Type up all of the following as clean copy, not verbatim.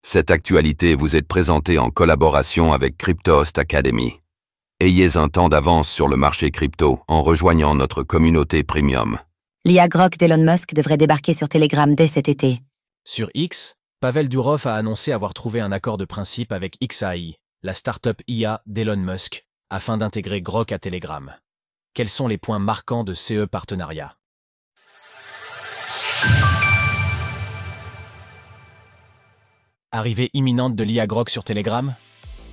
Cette actualité vous est présentée en collaboration avec Cryptost Academy. Ayez un temps d'avance sur le marché crypto en rejoignant notre communauté premium. L'IA Grok d'Elon Musk devrait débarquer sur Telegram dès cet été. Sur X, Pavel Durov a annoncé avoir trouvé un accord de principe avec XAI, la start-up IA d'Elon Musk, afin d'intégrer Grok à Telegram. Quels sont les points marquants de ce partenariat? Arrivée imminente de l'IA Grok sur Telegram?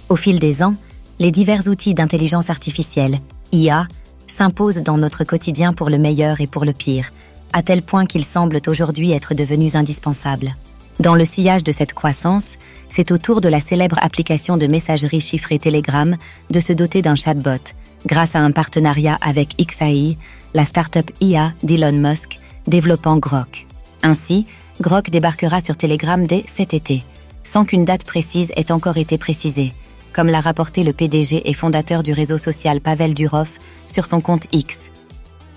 Au fil des ans, les divers outils d'intelligence artificielle, IA, s'imposent dans notre quotidien pour le meilleur et pour le pire, à tel point qu'ils semblent aujourd'hui être devenus indispensables. Dans le sillage de cette croissance, c'est au tour de la célèbre application de messagerie chiffrée Telegram de se doter d'un chatbot, grâce à un partenariat avec XAI, la start-up IA d'Elon Musk, développant Grok. Ainsi, Grok débarquera sur Telegram dès cet été, sans qu'une date précise ait encore été précisée, comme l'a rapporté le PDG et fondateur du réseau social Pavel Durov sur son compte X.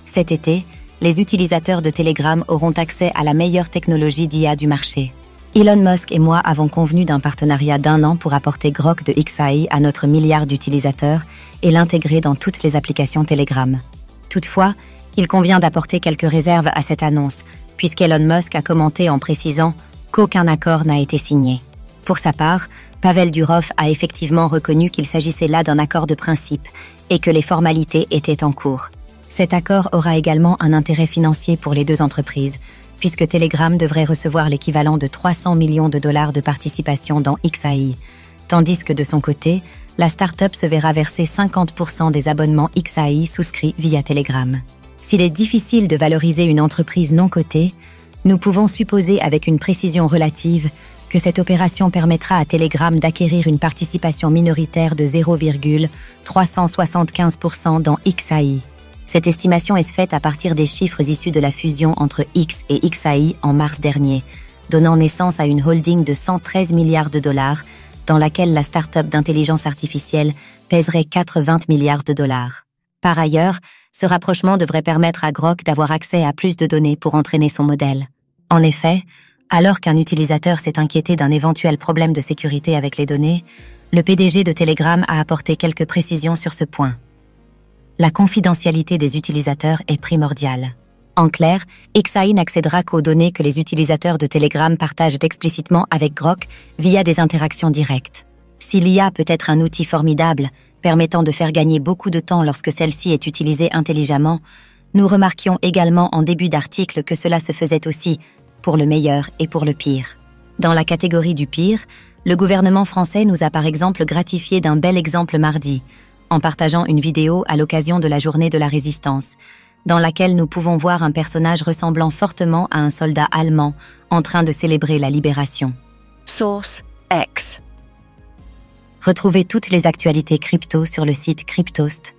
Cet été, les utilisateurs de Telegram auront accès à la meilleure technologie d'IA du marché. Elon Musk et moi avons convenu d'un partenariat d'1 an pour apporter Grok de XAI à notre milliard d'utilisateurs et l'intégrer dans toutes les applications Telegram. Toutefois, il convient d'apporter quelques réserves à cette annonce, puisqu'Elon Musk a commenté en précisant qu'aucun accord n'a été signé. Pour sa part, Pavel Durov a effectivement reconnu qu'il s'agissait là d'un accord de principe et que les formalités étaient en cours. Cet accord aura également un intérêt financier pour les deux entreprises, puisque Telegram devrait recevoir l'équivalent de 300 millions de dollars de participation dans XAI, tandis que de son côté, la start-up se verra verser 50% des abonnements XAI souscrits via Telegram. S'il est difficile de valoriser une entreprise non cotée, nous pouvons supposer avec une précision relative que cette opération permettra à Telegram d'acquérir une participation minoritaire de 0,375% dans XAI. Cette estimation est faite à partir des chiffres issus de la fusion entre X et XAI en mars dernier, donnant naissance à une holding de 113 milliards de dollars, dans laquelle la start-up d'intelligence artificielle pèserait 420 milliards de dollars. Par ailleurs, ce rapprochement devrait permettre à Grok d'avoir accès à plus de données pour entraîner son modèle. En effet, alors qu'un utilisateur s'est inquiété d'un éventuel problème de sécurité avec les données, le PDG de Telegram a apporté quelques précisions sur ce point. La confidentialité des utilisateurs est primordiale. En clair, XAI n'accédera qu'aux données que les utilisateurs de Telegram partagent explicitement avec Grok via des interactions directes. Si l'IA peut être un outil formidable, permettant de faire gagner beaucoup de temps lorsque celle-ci est utilisée intelligemment, nous remarquions également en début d'article que cela se faisait aussi pour le meilleur et pour le pire. Dans la catégorie du pire, le gouvernement français nous a par exemple gratifié d'un bel exemple mardi, en partageant une vidéo à l'occasion de la journée de la Résistance, dans laquelle nous pouvons voir un personnage ressemblant fortement à un soldat allemand en train de célébrer la libération. Source X. Retrouvez toutes les actualités crypto sur le site cryptost.fr.